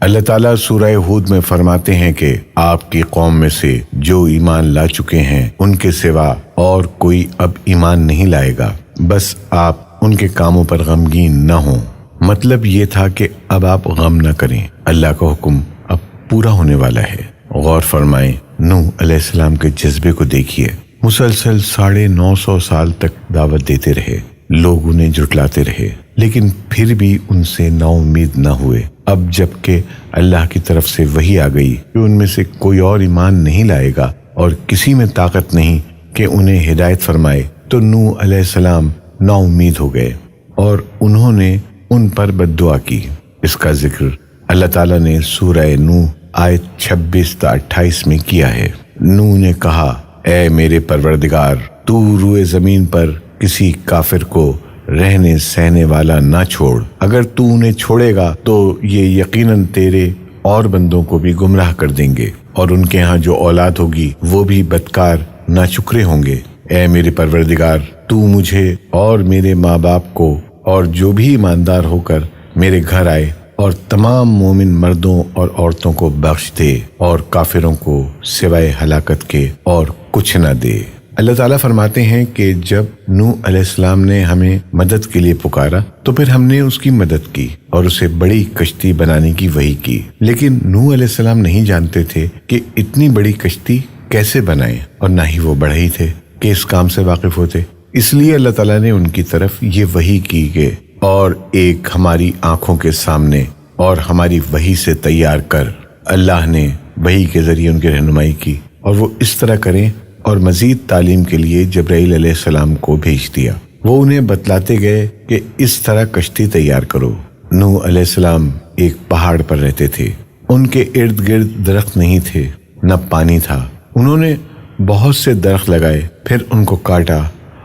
اللہ تعالیٰ سورہ ہود میں فرماتے ہیں کہ آپ کی قوم میں سے جو ایمان لا چکے ہیں ان کے سوا اور کوئی اب ایمان نہیں لائے گا، بس آپ ان کے کاموں پر غمگین نہ ہوں۔ مطلب یہ تھا کہ اب آپ غم نہ کریں، اللہ کا حکم اب پورا ہونے والا ہے۔ غور فرمائیں، نوح علیہ السلام کے جذبے کو دیکھیے۔ مسلسل 950 سال تک دعوت دیتے رہے، لوگ انہیں جھٹلاتے رہے، لیکن پھر بھی ان سے نا امید نہ ہوئے۔ اب جب کہ اللہ کی طرف سے وحی آ گئی کہ ان میں سے کوئی اور ایمان نہیں لائے گا اور کسی میں طاقت نہیں کہ انہیں ہدایت فرمائے، تو نوح علیہ السلام نا امید ہو گئے اور انہوں نے ان پر بد دعا کی۔ اس کا ذکر اللہ تعالیٰ نے سورہ نوح آیت 26 تا 28 میں کیا ہے۔ نوح نے کہا، اے میرے پروردگار، تو روئے زمین پر کسی کافر کو رہنے سہنے والا نہ چھوڑ، اگر تو انہیں چھوڑے گا تو یہ یقیناً تیرے اور بندوں کو بھی گمراہ کر دیں گے، اور ان کے ہاں جو اولاد ہوگی وہ بھی بدکار ناشکرے ہوں گے۔ اے میرے پروردگار، تو مجھے اور میرے ماں باپ کو اور جو بھی ایماندار ہو کر میرے گھر آئے اور تمام مومن مردوں اور عورتوں کو بخش دے، اور کافروں کو سوائے ہلاکت کے اور کچھ نہ دے۔ اللہ تعالیٰ فرماتے ہیں کہ جب نوح علیہ السلام نے ہمیں مدد کے لیے پکارا تو پھر ہم نے اس کی مدد کی اور اسے بڑی کشتی بنانے کی وحی کی، لیکن نوح علیہ السلام نہیں جانتے تھے کہ اتنی بڑی کشتی کیسے بنائیں، اور نہ ہی وہ بڑھئی تھے کہ اس کام سے واقف ہوتے۔ اس لیے اللہ تعالیٰ نے ان کی طرف یہ وحی کی کہ اور ایک ہماری آنکھوں کے سامنے اور ہماری وحی سے تیار کر۔ اللہ نے وحی کے ذریعے ان کی رہنمائی کی اور وہ اس طرح کریں، اور مزید تعلیم کے لیے جبرائیل علیہ السلام کو بھیج دیا۔ وہ انہیں بتلاتے گئے کہ اس طرح کشتی تیار کرو۔ نوح علیہ السلام ایک پہاڑ پر رہتے تھے، ان کے ارد گرد درخت نہیں تھے، نہ پانی تھا۔ انہوں نے بہت سے درخت لگائے، پھر ان کو کاٹا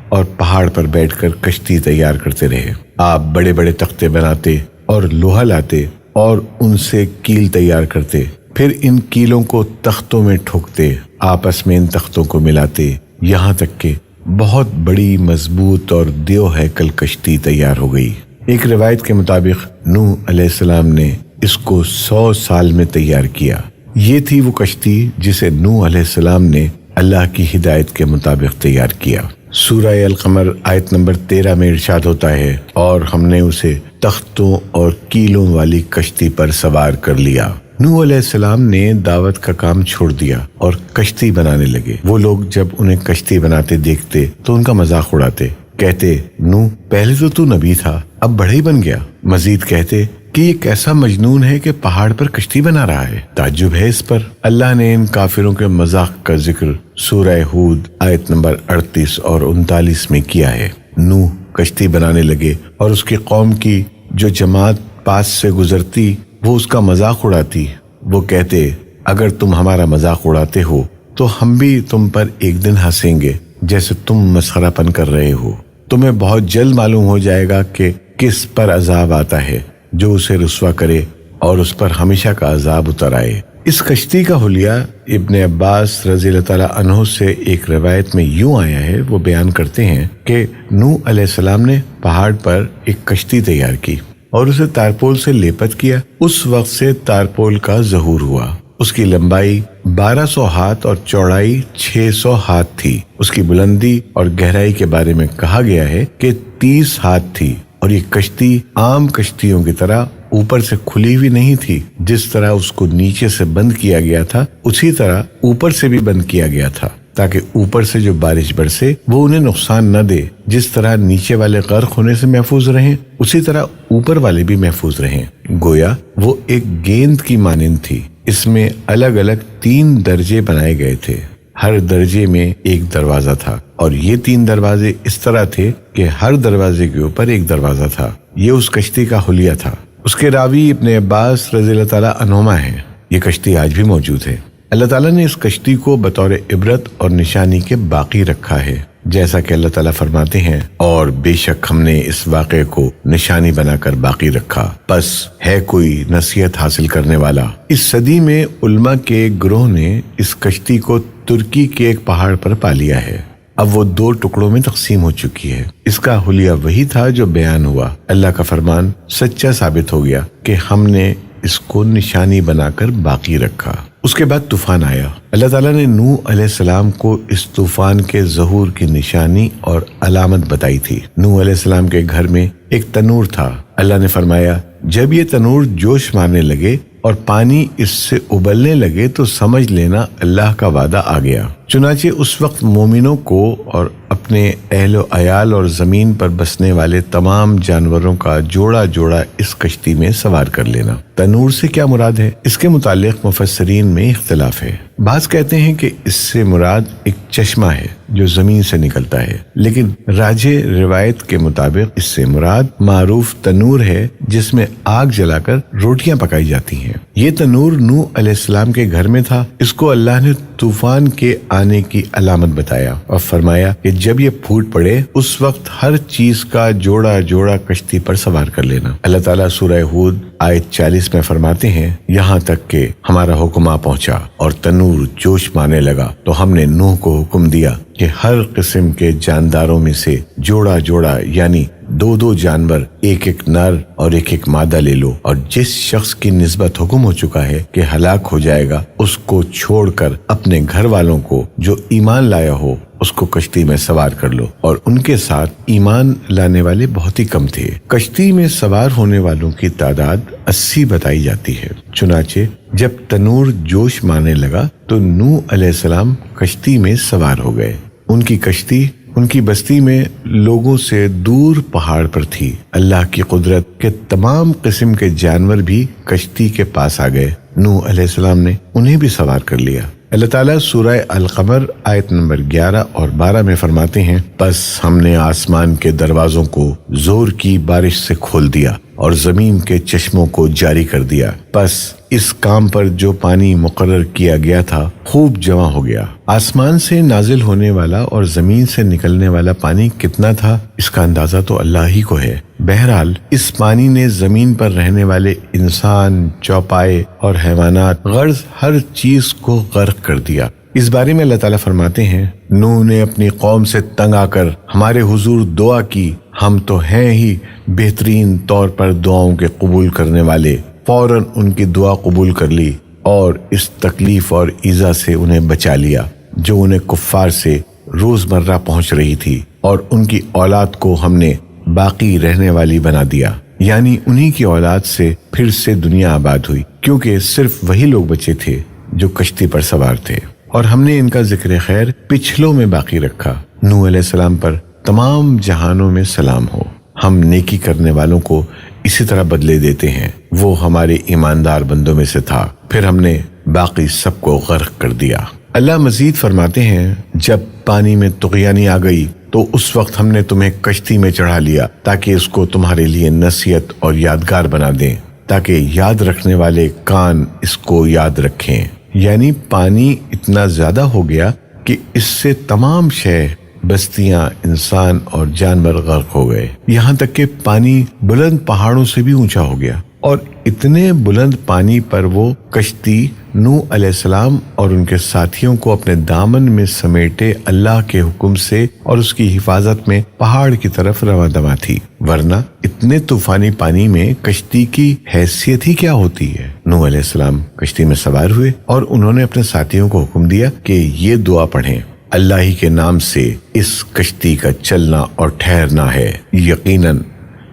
اور پہاڑ پر بیٹھ کر کشتی تیار کرتے رہے۔ آپ بڑے بڑے تختے بناتے اور لوہا لاتے اور ان سے کیل تیار کرتے، پھر ان کیلوں کو تختوں میں ٹھوکتے، آپس میں ان تختوں کو ملاتے، یہاں تک کہ بہت بڑی مضبوط اور دیو ہیکل کشتی تیار ہو گئی۔ ایک روایت کے مطابق نوح علیہ السلام نے اس کو 100 سال میں تیار کیا۔ یہ تھی وہ کشتی جسے نوح علیہ السلام نے اللہ کی ہدایت کے مطابق تیار کیا۔ سورہ القمر آیت نمبر 13 میں ارشاد ہوتا ہے، اور ہم نے اسے تختوں اور کیلوں والی کشتی پر سوار کر لیا۔ نوح علیہ السلام نے دعوت کا کام چھوڑ دیا اور کشتی بنانے لگے۔ وہ لوگ جب انہیں کشتی بناتے دیکھتے تو ان کا مذاق اڑاتے، کہتے، نوح پہلے تو تو نبی تھا، اب بڑھئی بن گیا۔ مزید کہتے کہ یہ کیسا مجنون ہے کہ پہاڑ پر کشتی بنا رہا ہے، تعجب ہے اس پر۔ اللہ نے ان کافروں کے مذاق کا ذکر سورہ ہود آیت نمبر 38 اور 39 میں کیا ہے۔ نوح کشتی بنانے لگے اور اس کی قوم کی جو جماعت پاس سے گزرتی وہ اس کا مذاق اڑاتی۔ وہ کہتے، اگر تم ہمارا مذاق اڑاتے ہو تو ہم بھی تم پر ایک دن ہنسیں گے جیسے تم مسخرہ پن کر رہے ہو۔ تمہیں بہت جلد معلوم ہو جائے گا کہ کس پر عذاب آتا ہے جو اسے رسوا کرے اور اس پر ہمیشہ کا عذاب اتر آئے۔ اس کشتی کا حلیہ ابن عباس رضی اللہ تعالیٰ عنہ سے ایک روایت میں یوں آیا ہے۔ وہ بیان کرتے ہیں کہ نوح علیہ السلام نے پہاڑ پر ایک کشتی تیار کی اور اسے تارپول سے لیپت کیا۔ اس وقت سے تارپول کا ظہور ہوا۔ اس کی لمبائی 1200 ہاتھ اور چوڑائی 600 ہاتھ تھی۔ اس کی بلندی اور گہرائی کے بارے میں کہا گیا ہے کہ 30 ہاتھ تھی، اور یہ کشتی عام کشتیوں کی طرح اوپر سے کھلی ہوئی نہیں تھی۔ جس طرح اس کو نیچے سے بند کیا گیا تھا اسی طرح اوپر سے بھی بند کیا گیا تھا، تاکہ اوپر سے جو بارش برسے وہ انہیں نقصان نہ دے۔ جس طرح نیچے والے غرق ہونے سے محفوظ رہیں اسی طرح اوپر والے بھی محفوظ رہیں۔ گویا وہ ایک گیند کی مانند تھی۔ اس میں الگ الگ 3 درجے بنائے گئے تھے، ہر درجے میں ایک دروازہ تھا، اور یہ 3 دروازے اس طرح تھے کہ ہر دروازے کے اوپر ایک دروازہ تھا۔ یہ اس کشتی کا حلیہ تھا۔ اس کے راوی ابن عباس رضی اللہ تعالیٰ عنہما ہیں۔ یہ کشتی آج بھی موجود ہے۔ اللہ تعالیٰ نے اس کشتی کو بطور عبرت اور نشانی کے باقی رکھا ہے، جیسا کہ اللہ تعالیٰ فرماتے ہیں، اور بے شک ہم نے اس واقعے کو نشانی بنا کر باقی رکھا، پس ہے کوئی نصیحت حاصل کرنے والا۔ اس صدی میں علماء کے گروہ نے اس کشتی کو ترکی کے ایک پہاڑ پر پا لیا ہے۔ اب وہ 2 ٹکڑوں میں تقسیم ہو چکی ہے۔ اس کا حلیہ وہی تھا جو بیان ہوا۔ اللہ کا فرمان سچا ثابت ہو گیا کہ ہم نے اس کو نشانی بنا کر باقی رکھا۔ اس کے بعد طوفان آیا۔ اللہ تعالیٰ نے نوح علیہ السلام کو اس طوفان کے ظہور کی نشانی اور علامت بتائی تھی۔ نوح علیہ السلام کے گھر میں ایک تنور تھا۔ اللہ نے فرمایا جب یہ تنور جوش مارنے لگے اور پانی اس سے ابلنے لگے تو سمجھ لینا اللہ کا وعدہ آ گیا۔ چنانچہ اس وقت مومنوں کو اور اپنے اہل و عیال اور زمین پر بسنے والے تمام جانوروں کا جوڑا جوڑا اس کشتی میں سوار کر لینا۔ تنور سے کیا مراد ہے؟ اس کے متعلق مفسرین میں اختلاف ہے۔ بعض کہتے ہیں کہ اس سے مراد ایک چشمہ ہے جو زمین سے نکلتا ہے، لیکن راجح روایت کے مطابق اس سے مراد معروف تنور ہے جس میں آگ جلا کر روٹیاں پکائی جاتی ہیں۔ یہ تنور نوح علیہ السلام کے گھر میں تھا۔ اس کو اللہ نے طوفان کے آنے کی علامت بتایا اور فرمایا کہ جب یہ پھوٹ پڑے اس وقت ہر چیز کا جوڑا جوڑا کشتی پر سوار کر لینا۔ اللہ تعالیٰ سورہ ہود آیت 40 میں فرماتے ہیں یہاں تک کہ ہمارا حکم آ پہنچا اور تنور جوش مارنے لگا تو ہم نے نوح کو حکم دیا کہ ہر قسم کے جانداروں میں سے جوڑا جوڑا یعنی دو دو جانور، ایک ایک نر اور ایک ایک مادہ لے لو، اور جس شخص کی نسبت حکم ہو چکا ہے کہ ہلاک ہو جائے گا اس کو چھوڑ کر اپنے گھر والوں کو جو ایمان لایا ہو اس کو کشتی میں سوار کر لو۔ اور ان کے ساتھ ایمان لانے والے بہت ہی کم تھے۔ کشتی میں سوار ہونے والوں کی تعداد 80 بتائی جاتی ہے۔ چنانچہ جب تنور جوش مارنے لگا تو نوح علیہ السلام کشتی میں سوار ہو گئے۔ ان کی کشتی ان کی بستی میں لوگوں سے دور پہاڑ پر تھی۔ اللہ کی قدرت کے تمام قسم کے جانور بھی کشتی کے پاس آ گئے۔ نوح علیہ السلام نے انہیں بھی سوار کر لیا۔ اللہ تعالیٰ سورہ القمر آیت نمبر 11 اور 12 میں فرماتے ہیں پس ہم نے آسمان کے دروازوں کو زور کی بارش سے کھول دیا اور زمین کے چشموں کو جاری کر دیا، پس اس کام پر جو پانی مقرر کیا گیا تھا خوب جمع ہو گیا۔ آسمان سے نازل ہونے والا اور زمین سے نکلنے والا پانی کتنا تھا اس کا اندازہ تو اللہ ہی کو ہے۔ بہرحال اس پانی نے زمین پر رہنے والے انسان، چوپائے اور حیوانات غرض ہر چیز کو غرق کر دیا۔ اس بارے میں اللہ تعالیٰ فرماتے ہیں نوح نے اپنی قوم سے تنگ آ کر ہمارے حضور دعا کی، ہم تو ہیں ہی بہترین طور پر دعاؤں کے قبول کرنے والے۔ فوراً ان کی دعا قبول کر لی اور اس تکلیف اور ایذا سے انہیں بچا لیا جو انہیں کفار سے روزمرہ پہنچ رہی تھی، اور ان کی اولاد کو ہم نے باقی رہنے والی بنا دیا، یعنی انہی کی اولاد سے پھر سے دنیا آباد ہوئی، کیونکہ صرف وہی لوگ بچے تھے جو کشتی پر سوار تھے، اور ہم نے ان کا ذکر خیر پچھلوں میں باقی رکھا۔ نوح علیہ السلام پر تمام جہانوں میں سلام ہو۔ ہم نیکی کرنے والوں کو اسی طرح بدلے دیتے ہیں، وہ ہمارے ایماندار بندوں میں سے تھا، پھر ہم نے باقی سب کو غرق کر دیا۔ اللہ مزید فرماتے ہیں جب پانی میں طغیانی آ گئی تو اس وقت ہم نے تمہیں کشتی میں چڑھا لیا تاکہ اس کو تمہارے لیے نصیحت اور یادگار بنا دیں، تاکہ یاد رکھنے والے کان اس کو یاد رکھیں۔ یعنی پانی اتنا زیادہ ہو گیا کہ اس سے تمام شے، بستیاں، انسان اور جانور غرق ہو گئے، یہاں تک کہ پانی بلند پہاڑوں سے بھی اونچا ہو گیا، اور اتنے بلند پانی پر وہ کشتی نوح علیہ السلام اور ان کے ساتھیوں کو اپنے دامن میں سمیٹے اللہ کے حکم سے اور اس کی حفاظت میں پہاڑ کی طرف رواں دواں تھی، ورنہ اتنے طوفانی پانی میں کشتی کی حیثیت ہی کیا ہوتی ہے۔ نوح علیہ السلام کشتی میں سوار ہوئے اور انہوں نے اپنے ساتھیوں کو حکم دیا کہ یہ دعا پڑھیں، اللہ ہی کے نام سے اس کشتی کا چلنا اور ٹھہرنا ہے، یقیناً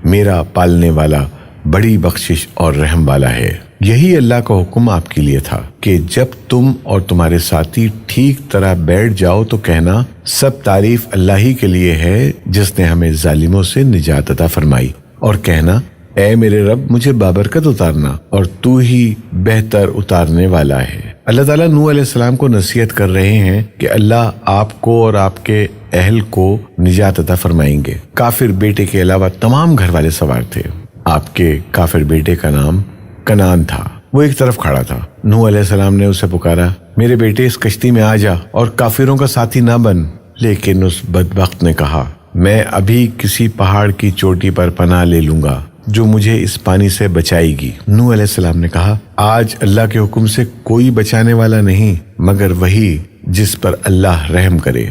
میرا پالنے والا بڑی بخشش اور رحم والا ہے۔ یہی اللہ کا حکم آپ کے لیے تھا کہ جب تم اور تمہارے ساتھی ٹھیک طرح بیٹھ جاؤ تو کہنا سب تعریف اللہ ہی کے لیے ہے جس نے ہمیں ظالموں سے نجات عطا فرمائی، اور کہنا اے میرے رب مجھے بابرکت اتارنا اور تو ہی بہتر اتارنے والا ہے۔ اللہ تعالیٰ نوح علیہ السلام کو نصیحت کر رہے ہیں کہ اللہ آپ کو اور آپ کے اہل کو نجات عطا فرمائیں گے۔ کافر بیٹے کے علاوہ تمام گھر والے سوار تھے۔ آپ کے کافر بیٹے کا نام کنعان تھا۔ وہ ایک طرف کھڑا تھا۔ نوح علیہ السلام نے اسے پکارا، میرے بیٹے اس کشتی میں آ جا اور کافروں کا ساتھی نہ بن۔ لیکن اس بدبخت نے کہا، میں ابھی کسی پہاڑ کی چوٹی پر پناہ لے لوں گا جو مجھے اس پانی سے بچائے گی۔ نوح علیہ السلام نے کہا، آج اللہ کے حکم سے کوئی بچانے والا نہیں مگر وہی جس پر اللہ رحم کرے۔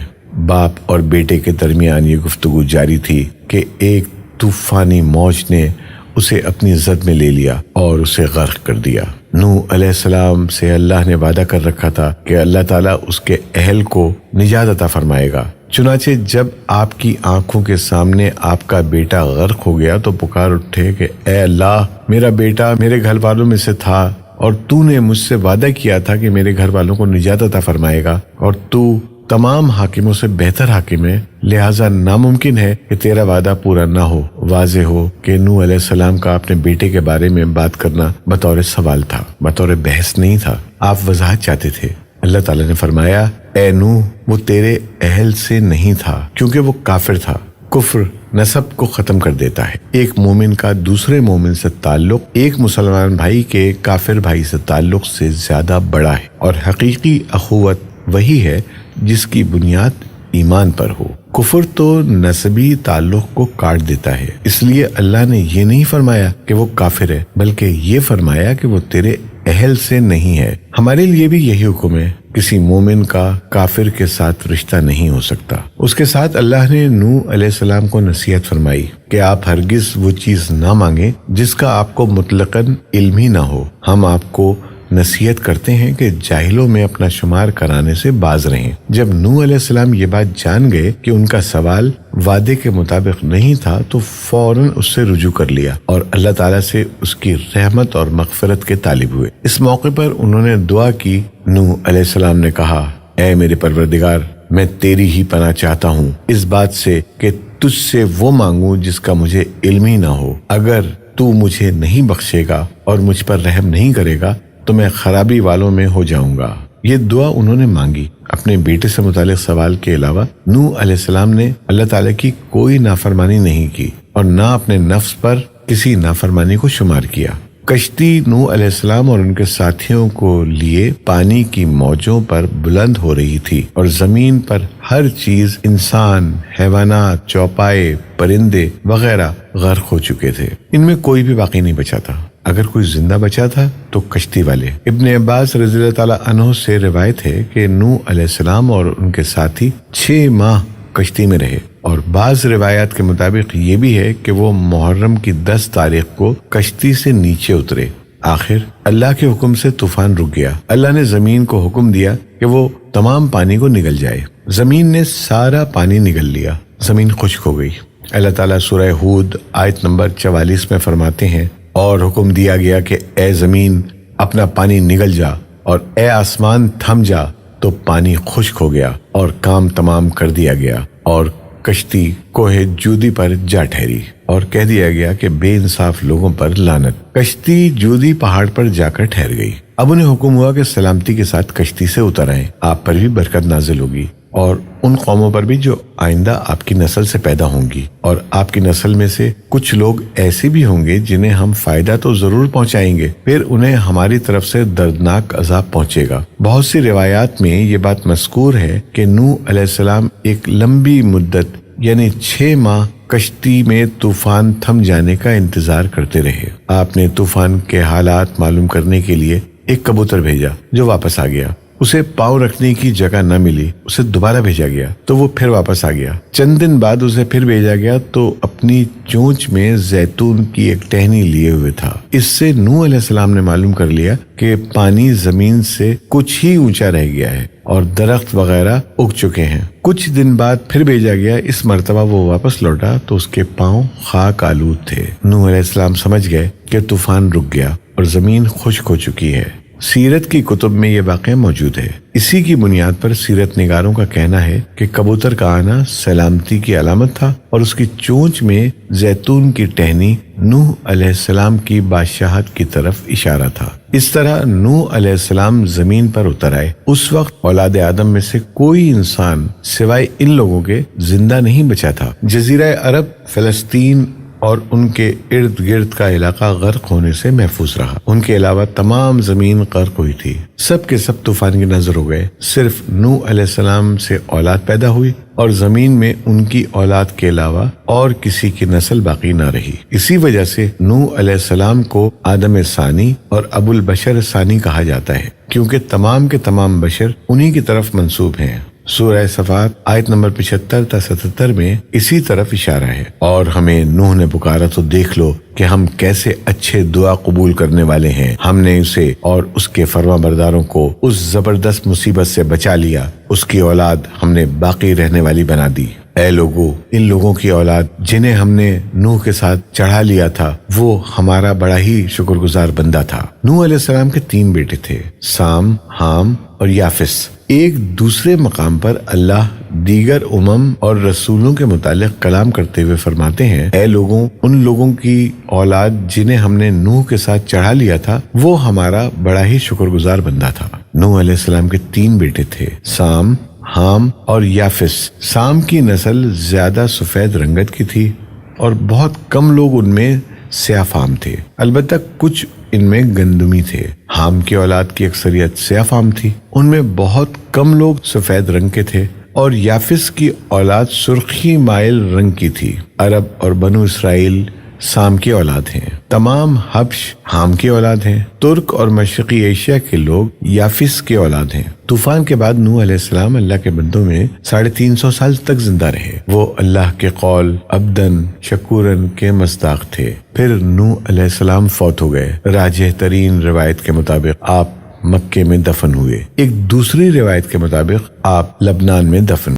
باپ اور بیٹے کے درمیان یہ گفتگو جاری تھی کہ ایک طوفانی موج نے اسے اپنی زد میں لے لیا اور اسے غرق کر دیا۔ نوح علیہ السلام سے اللہ نے وعدہ کر رکھا تھا کہ اللہ تعالیٰ اس کے اہل کو نجات عطا فرمائے گا۔ چنانچہ جب آپ کی آنکھوں کے سامنے آپ کا بیٹا غرق ہو گیا تو پکار اٹھے کہ اے اللہ، میرا بیٹا میرے گھر والوں میں سے تھا اور تو نے مجھ سے وعدہ کیا تھا کہ میرے گھر والوں کو نجات عطا فرمائے گا، اور تو تمام حاکموں سے بہتر حاکم ہے، لہٰذا ناممکن ہے کہ تیرا وعدہ پورا نہ ہو۔ واضح ہو کہ نوح علیہ السلام کا اپنے بیٹے کے بارے میں بات کرنا بطور سوال تھا، بطور بحث نہیں تھا۔ آپ وضاحت چاہتے تھے۔ اللہ تعالیٰ نے فرمایا، اے نوح، وہ تیرے اہل سے نہیں تھا کیونکہ وہ کافر تھا۔ کفر نسب کو ختم کر دیتا ہے۔ ایک مومن کا دوسرے مومن سے تعلق ایک مسلمان بھائی کے کافر بھائی سے تعلق سے زیادہ بڑا ہے، اور حقیقی اخوت وہی ہے جس کی بنیاد ایمان پر ہو۔ کفر تو نسبی تعلق کو کاٹ دیتا ہے، اس لیے اللہ نے یہ نہیں فرمایا کہ وہ کافر ہے، بلکہ یہ فرمایا کہ وہ تیرے اہل سے نہیں ہے۔ ہمارے لیے بھی یہی حکم ہے، کسی مومن کا کافر کے ساتھ رشتہ نہیں ہو سکتا۔ اس کے ساتھ اللہ نے نوح علیہ السلام کو نصیحت فرمائی کہ آپ ہرگز وہ چیز نہ مانگیں جس کا آپ کو مطلقاً علم ہی نہ ہو۔ ہم آپ کو نصیحت کرتے ہیں کہ جاہلوں میں اپنا شمار کرانے سے باز رہیں۔ جب نوح علیہ السلام یہ بات جان گئے کہ ان کا سوال وعدے کے مطابق نہیں تھا تو فوراً اس سے رجوع کر لیا اور اللہ تعالیٰ سے اس کی رحمت اور مغفرت کے طالب ہوئے۔ اس موقع پر انہوں نے دعا کی۔ نوح علیہ السلام نے کہا، اے میرے پروردگار، میں تیری ہی پناہ چاہتا ہوں اس بات سے کہ تجھ سے وہ مانگوں جس کا مجھے علم ہی نہ ہو۔ اگر تو مجھے نہیں بخشے گا اور مجھ پر رحم نہیں کرے گا تو میں خرابی والوں میں ہو جاؤں گا۔ یہ دعا انہوں نے مانگی۔ اپنے بیٹے سے متعلق سوال کے علاوہ نوح علیہ السلام نے اللہ تعالیٰ کی کوئی نافرمانی نہیں کی اور نہ اپنے نفس پر کسی نافرمانی کو شمار کیا۔ کشتی نوح علیہ السلام اور ان کے ساتھیوں کو لیے پانی کی موجوں پر بلند ہو رہی تھی، اور زمین پر ہر چیز، انسان، حیوانات، چوپائے، پرندے وغیرہ غرق ہو چکے تھے۔ ان میں کوئی بھی باقی نہیں بچا تھا۔ اگر کوئی زندہ بچا تھا تو کشتی والے۔ ابن عباس رضی اللہ تعالیٰ عنہ سے روایت ہے کہ نوح علیہ السلام اور ان کے ساتھی 6 ماہ کشتی میں رہے، اور بعض روایات کے مطابق یہ بھی ہے کہ وہ محرم کی 10 تاریخ کو کشتی سے نیچے اترے۔ آخر اللہ کے حکم سے طوفان رک گیا۔ اللہ نے زمین کو حکم دیا کہ وہ تمام پانی کو نگل جائے۔ زمین نے سارا پانی نگل لیا، زمین خشک ہو گئی۔ اللہ تعالیٰ سورہ ہود آیت نمبر 44 میں فرماتے ہیں، اور حکم دیا گیا کہ اے زمین اپنا پانی نگل جا، اور اے آسمان تھم جا، تو پانی خشک ہو گیا اور کام تمام کر دیا گیا، اور کشتی کوہ جودی پر جا ٹھہری، اور کہہ دیا گیا کہ بے انصاف لوگوں پر لعنت۔ کشتی جودی پہاڑ پر جا کر ٹھہر گئی۔ اب انہیں حکم ہوا کہ سلامتی کے ساتھ کشتی سے اتر آئیں، آپ پر بھی برکت نازل ہوگی، اور ان قوموں پر بھی جو آئندہ آپ کی نسل سے پیدا ہوں گی، اور آپ کی نسل میں سے کچھ لوگ ایسے بھی ہوں گے جنہیں ہم فائدہ تو ضرور پہنچائیں گے، پھر انہیں ہماری طرف سے دردناک عذاب پہنچے گا۔ بہت سی روایات میں یہ بات مذکور ہے کہ نوح علیہ السلام ایک لمبی مدت یعنی 6 ماہ کشتی میں طوفان تھم جانے کا انتظار کرتے رہے۔ آپ نے طوفان کے حالات معلوم کرنے کے لیے ایک کبوتر بھیجا جو واپس آ گیا۔ اسے پاؤں رکھنے کی جگہ نہ ملی، اسے دوبارہ بھیجا گیا تو وہ پھر واپس آ گیا۔ چند دن بعد اسے پھر بھیجا گیا تو اپنی چونچ میں زیتون کی ایک ٹہنی لیے ہوئے تھا۔ اس سے نوح علیہ السلام نے معلوم کر لیا کہ پانی زمین سے کچھ ہی اونچا رہ گیا ہے اور درخت وغیرہ اگ چکے ہیں۔ کچھ دن بعد پھر بھیجا گیا، اس مرتبہ وہ واپس لوٹا تو اس کے پاؤں خاک آلود تھے۔ نوح علیہ السلام سمجھ گئے کہ طوفان رک گیا اور زمین خشک ہو چکی ہے۔ سیرت کی کتب میں یہ واقعہ موجود ہے۔ اسی کی بنیاد پر سیرت نگاروں کا کہنا ہے کہ کبوتر کا آنا سلامتی کی علامت تھا، اور اس کی چونچ میں زیتون کی ٹہنی نوح علیہ السلام کی بادشاہت کی طرف اشارہ تھا۔ اس طرح نوح علیہ السلام زمین پر اتر آئے۔ اس وقت اولاد آدم میں سے کوئی انسان سوائے ان لوگوں کے زندہ نہیں بچا تھا۔ جزیرہ عرب، فلسطین اور ان کے ارد گرد کا علاقہ غرق ہونے سے محفوظ رہا۔ ان کے علاوہ تمام زمین غرق ہوئی تھی۔ سب کے سب طوفان کی نظر ہو گئے۔ صرف نوح علیہ السلام سے اولاد پیدا ہوئی، اور زمین میں ان کی اولاد کے علاوہ اور کسی کی نسل باقی نہ رہی۔ اسی وجہ سے نوح علیہ السلام کو آدم ثانی اور ابو البشر ثانی کہا جاتا ہے، کیونکہ تمام کے تمام بشر انہی کی طرف منسوب ہیں۔ سورہ صفات آیت نمبر 75 تا 77 میں اسی طرف اشارہ ہے۔ اور ہمیں نوح نے پکارا تو دیکھ لو کہ ہم کیسے اچھے دعا قبول کرنے والے ہیں، ہم نے اسے اور اس کے فرما برداروں کو اس زبردست مصیبت سے بچا لیا، اس کی اولاد ہم نے باقی رہنے والی بنا دی۔ اے لوگو، ان لوگوں کی اولاد جنہیں ہم نے نوح کے ساتھ چڑھا لیا تھا وہ ہمارا بڑا ہی شکر گزار بندہ تھا۔ نوح علیہ السلام کے 3 بیٹے تھے، سام، حام اور یافس۔ ایک دوسرے مقام پر اللہ دیگر امم اور رسولوں کے متعلق کلام کرتے ہوئے فرماتے ہیں، اے لوگوں، ان لوگوں کی اولاد جنہیں ہم نے نوح کے ساتھ چڑھا لیا تھا وہ ہمارا بڑا ہی شکر گزار بندہ تھا۔ نوح علیہ السلام کے 3 بیٹے تھے، سام، حام اور یافس۔ سام کی نسل زیادہ سفید رنگت کی تھی اور بہت کم لوگ ان میں سیاہ فام تھے، البتہ کچھ ان میں گندمی تھے۔ حام کی اولاد کی اکثریت سیاہ فام تھی، ان میں بہت کم لوگ سفید رنگ کے تھے، اور یافس کی اولاد سرخی مائل رنگ کی تھی۔ عرب اور بنو اسرائیل سام کی اولاد ہیں، تمام حبش حام کی اولاد ہیں، ترک اور مشرقی ایشیا کے لوگ یافس کی اولاد ہیں۔ طوفان کے بعد نوح علیہ السلام اللہ کے بندوں میں 350 سال تک زندہ رہے۔ وہ اللہ کے قول عبدن شکورن کے مصداق تھے۔ پھر نوح علیہ السلام فوت ہو گئے۔ راجح ترین روایت کے مطابق آپ مکے میں دفن ہوئے، ایک دوسری روایت کے مطابق آپ لبنان میں دفن